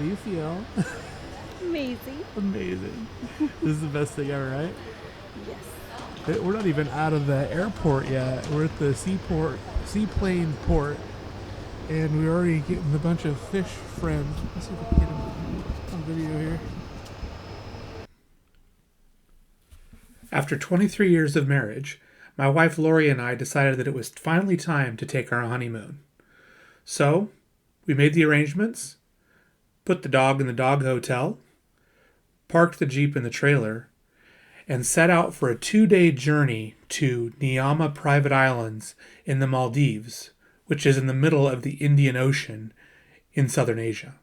do you feel? Amazing. Amazing. This is the best thing ever, right? Yes. We're not even out of the airport yet. We're at the seaplane port, and we're already getting a bunch of fish friends. Let's see if we can get them on video here. After 23 years of marriage, my wife Lori and I decided that it was finally time to take our honeymoon. So, we made the arrangements, put the dog in the dog hotel, parked the Jeep in the trailer, and set out for a 2-day journey to Niyama Private Islands in the Maldives, which is in the middle of the Indian Ocean in southern Asia.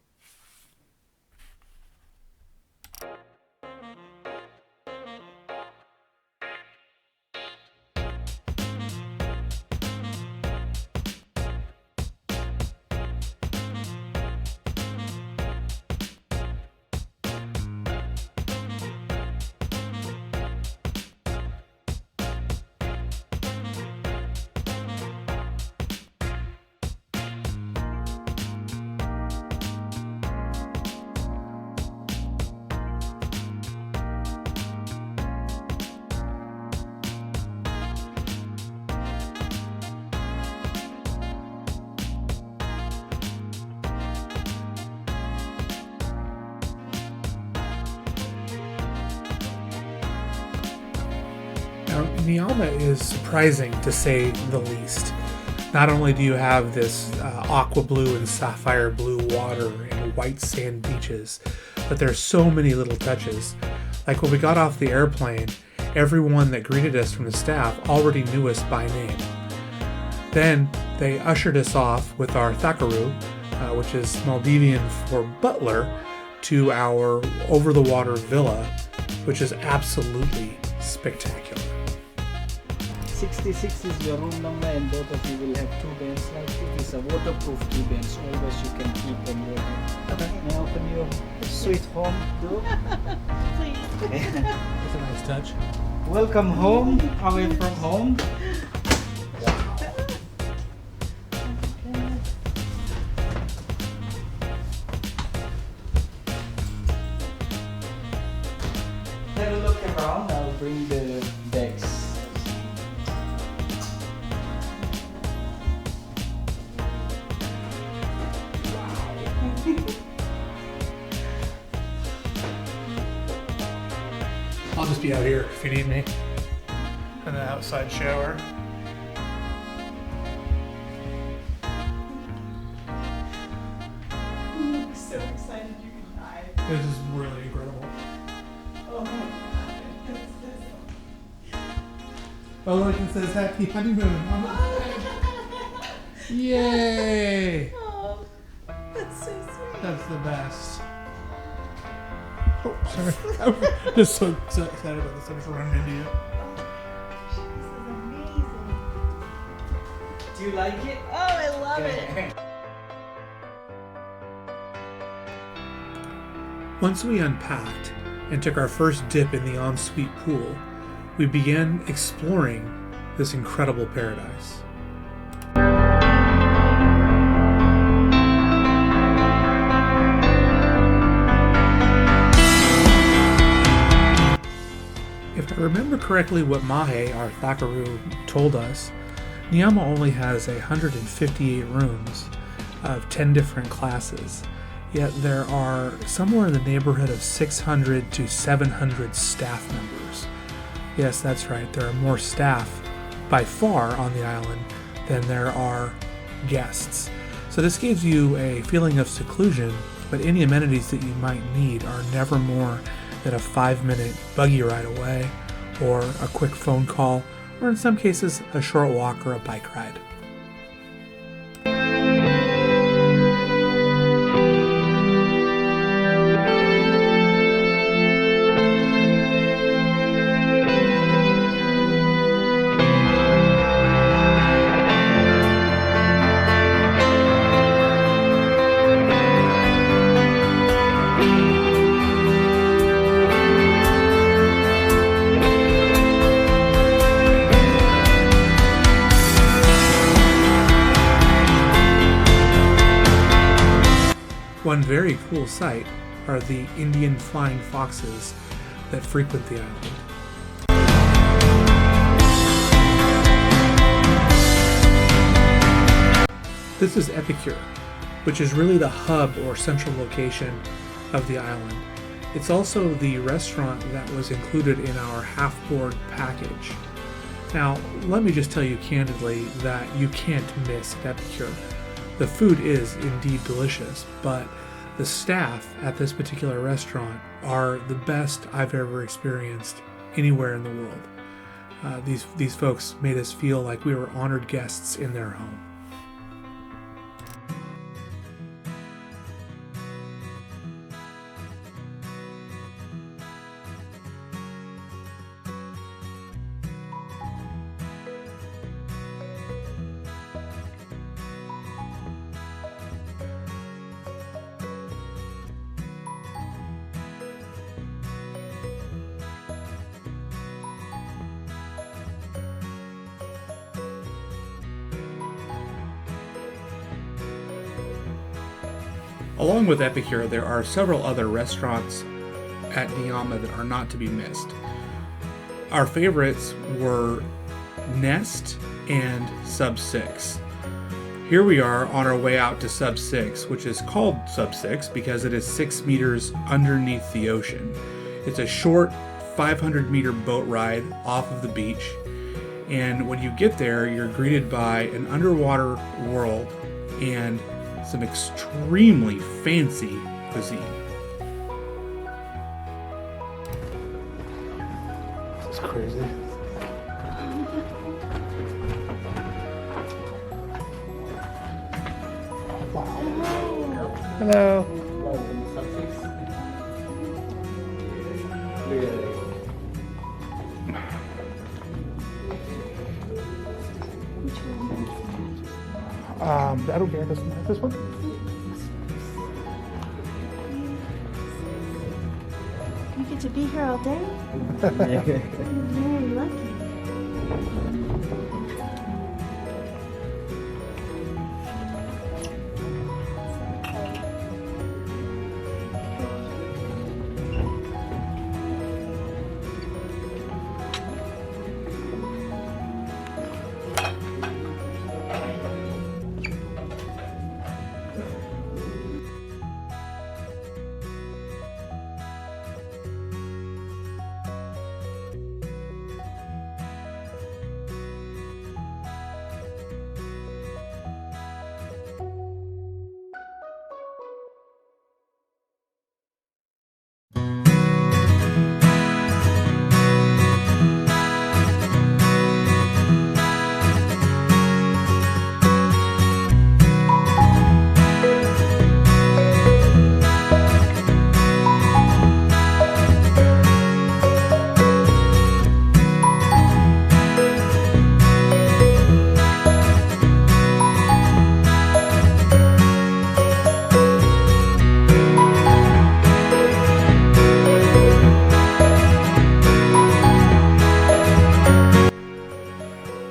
Now, Niyama is surprising to say the least. Not only do you have this aqua blue and sapphire blue water and white sand beaches, but there's so many little touches. Like when we got off the airplane, everyone that greeted us from the staff already knew us by name. Then they ushered us off with our thakaru, which is Maldivian for butler, to our over-the-water villa, which is absolutely spectacular. 66 is your room number, and both of you will have 2 beds. Like it is a waterproof 2 beds. Always you can keep on your hand. Okay. May I open your sweet home door? Please. That's a nice touch. Welcome home, away from home. Have a look around. I'll bring the bags. I'll just be out here if you need me. And the outside shower. I'm so excited you can dive. This is really incredible. Oh my god. Oh, look, it says happy honeymoon. Yay! Oh, that's so sweet. That's the best. Oh, sorry. I'm just so excited about this. I just ran into you. This is amazing. Do you like it? Oh, I love it. Once we unpacked and took our first dip in the ensuite pool, we began exploring this incredible paradise. If I remember correctly what Mahe, our thakaru, told us, Niyama only has 158 rooms of 10 different classes, yet there are somewhere in the neighborhood of 600 to 700 staff members. Yes, that's right, there are more staff by far on the island than there are guests. So this gives you a feeling of seclusion, but any amenities that you might need are never more than a 5-minute buggy ride away, or a quick phone call, or in some cases, a short walk or a bike ride. very cool sight are the Indian flying foxes that frequent the island. This is Epicure, which is really the hub or central location of the island. It's also the restaurant that was included in our half-board package. Now, let me just tell you candidly that you can't miss Epicure. The food is indeed delicious, but the staff at this particular restaurant are the best I've ever experienced anywhere in the world. These folks made us feel like we were honored guests in their home. Along with Epicure, there are several other restaurants at Niyama that are not to be missed. Our favorites were Nest and Sub 6. Here we are on our way out to Sub 6, which is called Sub 6 because it is 6 meters underneath the ocean. It's a short 500-meter boat ride off of the beach, and when you get there, you're greeted by an underwater world and some extremely fancy cuisine. This is crazy. Hello. I don't care. This one. You get to be here all day? You're very lucky.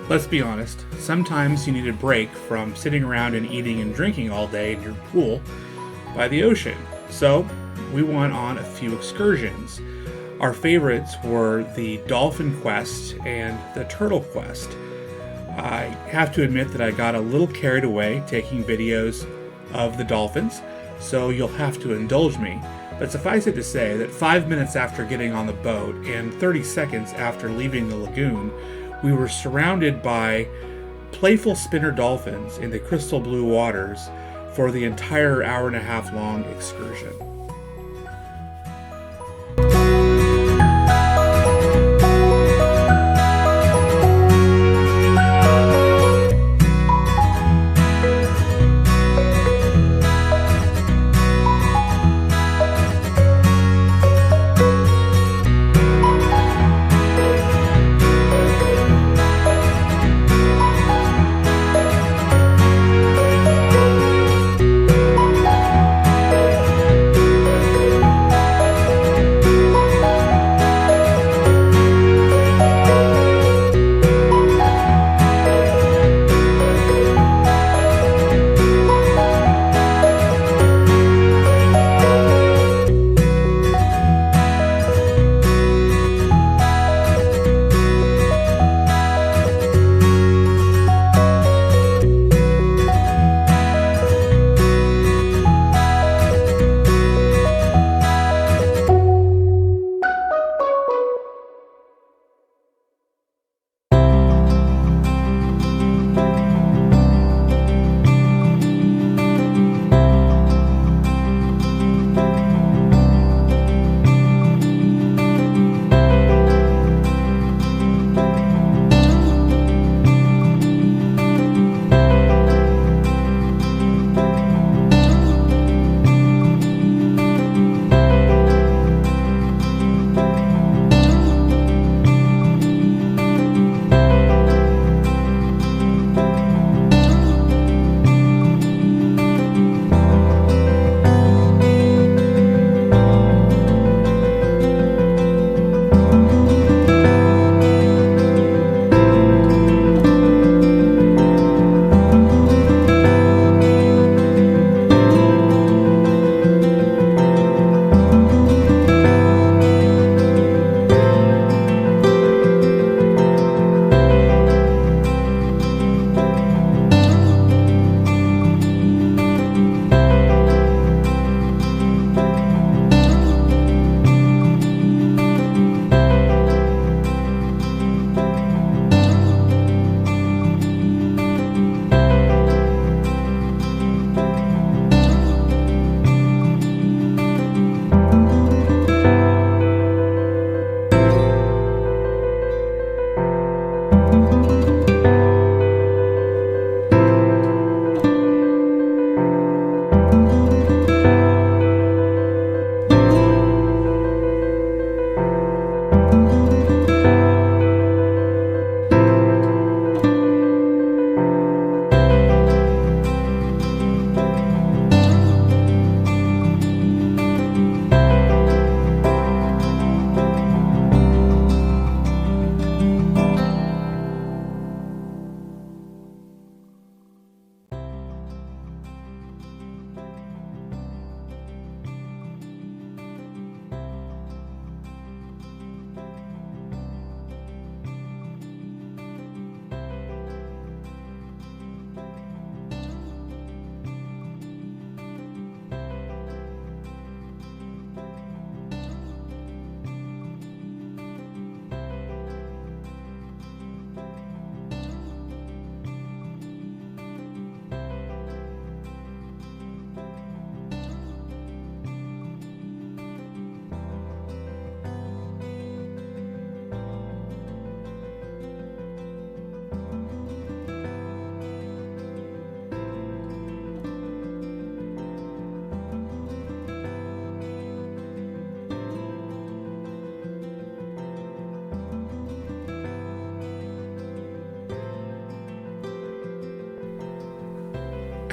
Let's be honest, sometimes you need a break from sitting around and eating and drinking all day in your pool by the ocean. So we went on a few excursions. Our favorites were the Dolphin Quest and the Turtle Quest. I have to admit that I got a little carried away taking videos of the dolphins, so you'll have to indulge me. But suffice it to say that 5 minutes after getting on the boat and 30 seconds after leaving the lagoon, we were surrounded by playful spinner dolphins in the crystal blue waters for the entire hour-and-a-half long excursion.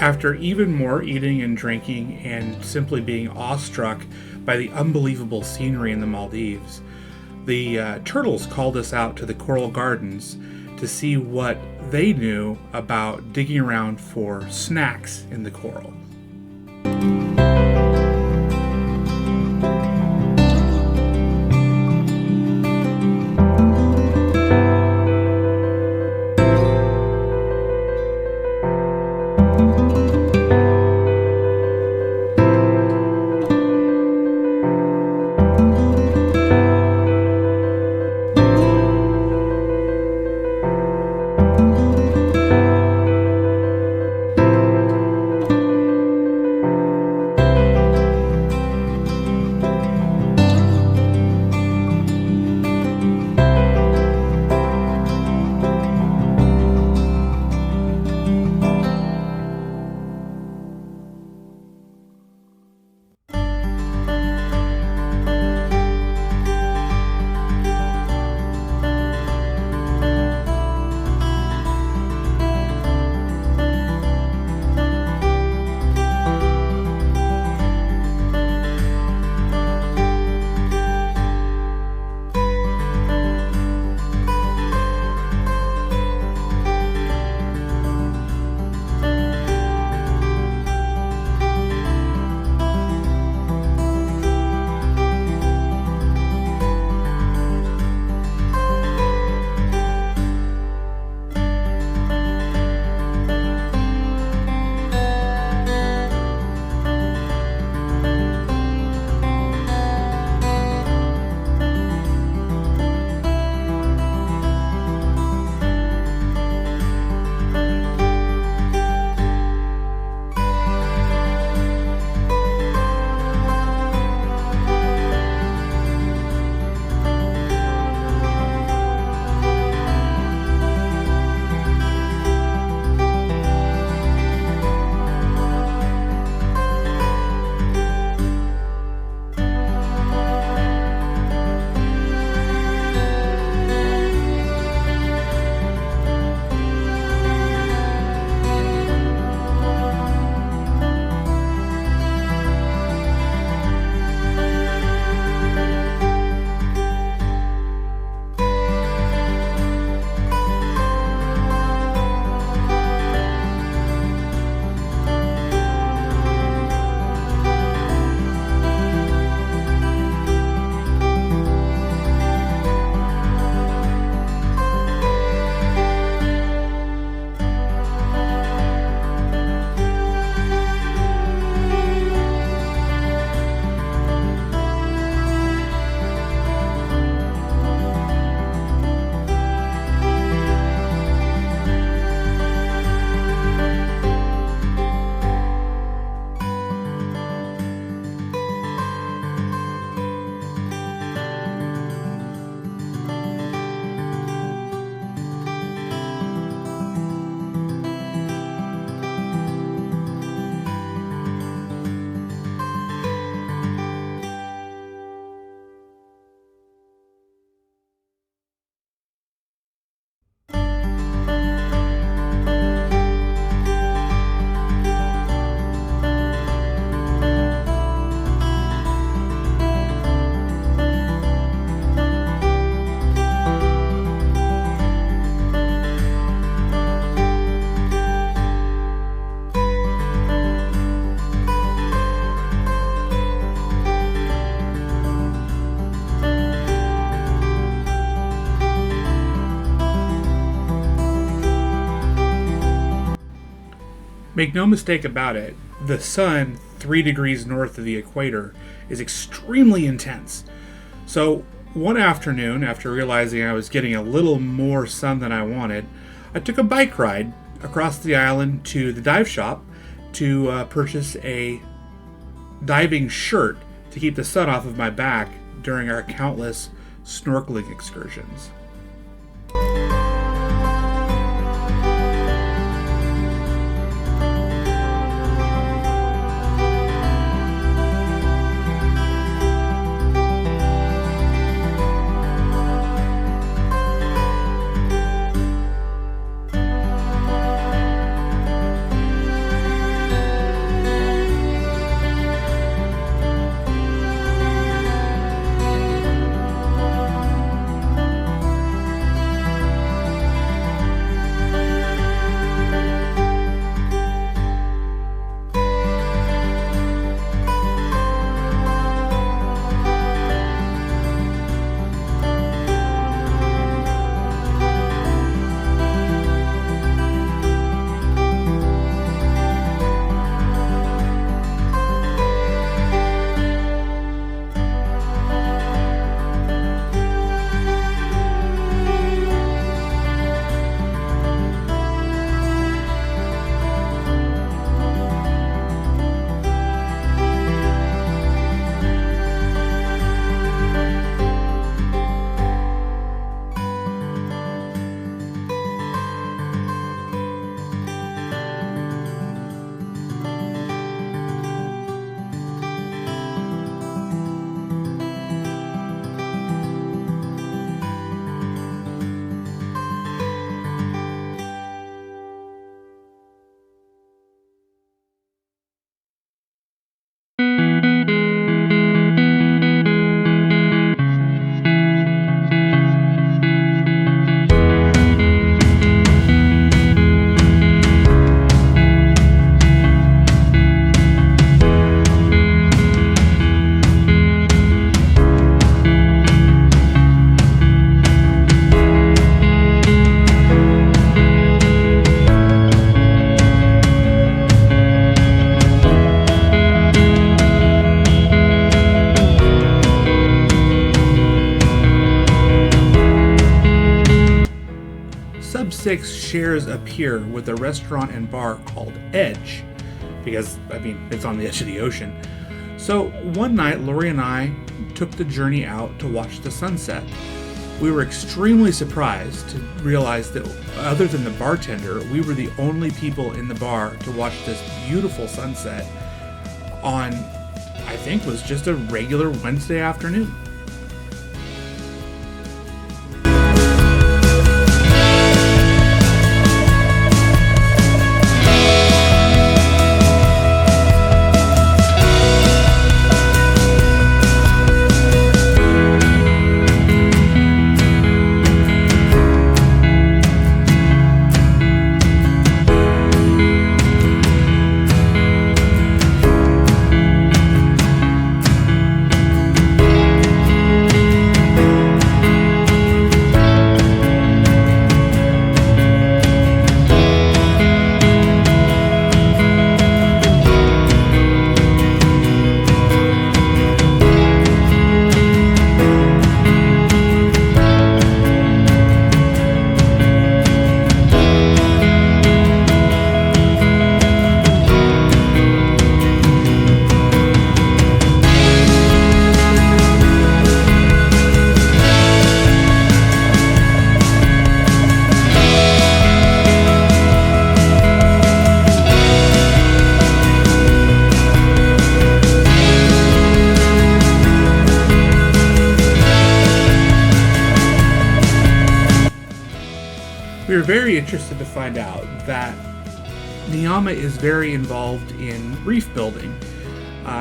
After even more eating and drinking and simply being awestruck by the unbelievable scenery in the Maldives, the turtles called us out to the coral gardens to see what they knew about digging around for snacks in the coral. Make no mistake about it, the sun 3 degrees north of the equator is extremely intense. So one afternoon, after realizing I was getting a little more sun than I wanted, I took a bike ride across the island to the dive shop to purchase a diving shirt to keep the sun off of my back during our countless snorkeling excursions. 6 shares a pier with a restaurant and bar called Edge, because, it's on the edge of the ocean. So one night, Lori and I took the journey out to watch the sunset. We were extremely surprised to realize that other than the bartender, we were the only people in the bar to watch this beautiful sunset on, I think, was just a regular Wednesday afternoon. We were very interested to find out that Niyama is very involved in reef building,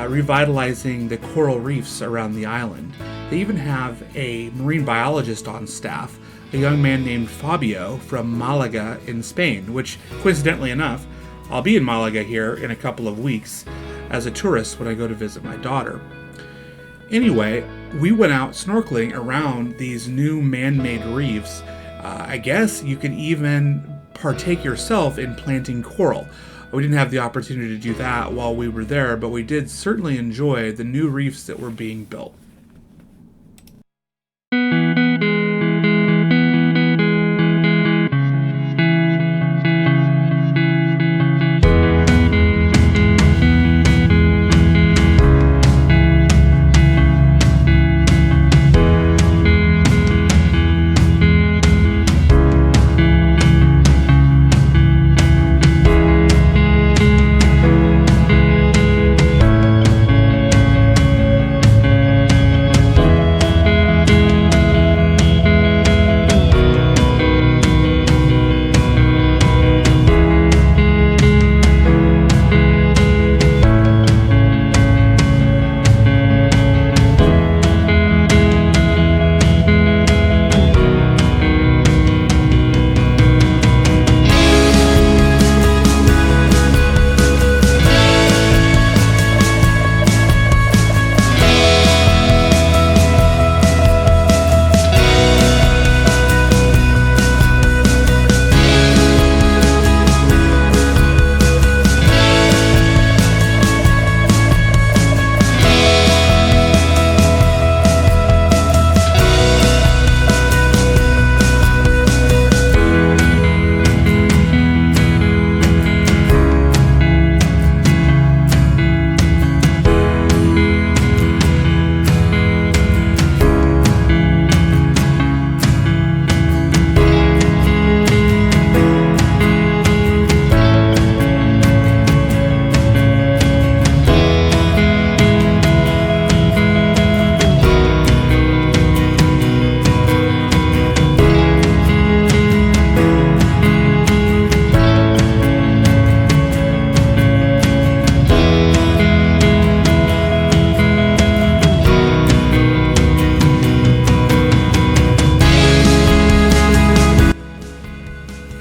revitalizing the coral reefs around the island. They even have a marine biologist on staff, a young man named Fabio from Malaga in Spain, which, coincidentally enough, I'll be in Malaga here in a couple of weeks as a tourist when I go to visit my daughter. Anyway, we went out snorkeling around these new man-made reefs. I guess you could even partake yourself in planting coral. We didn't have the opportunity to do that while we were there, but we did certainly enjoy the new reefs that were being built.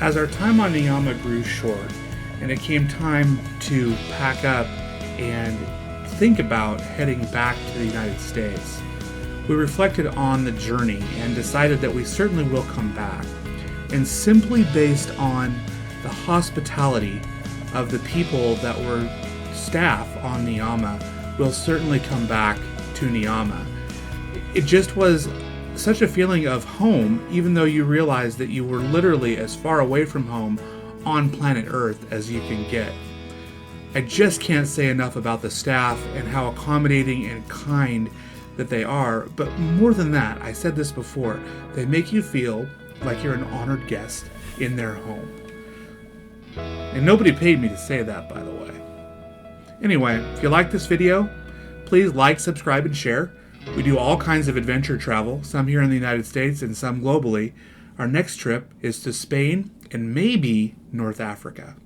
As our time on Niyama grew short, and it came time to pack up and think about heading back to the United States, we reflected on the journey and decided that we certainly will come back. And simply based on the hospitality of the people that were staff on Niyama, we'll certainly come back to Niyama. It just was such a feeling of home, even though you realize that you were literally as far away from home on planet Earth as you can get. I just can't say enough about the staff and how accommodating and kind that they are, but more than that, I said this before, they make you feel like you're an honored guest in their home. And nobody paid me to say that, by the way. Anyway, if you like this video, please like, subscribe, and share. We do all kinds of adventure travel, some here in the United States and some globally. Our next trip is to Spain and maybe North Africa.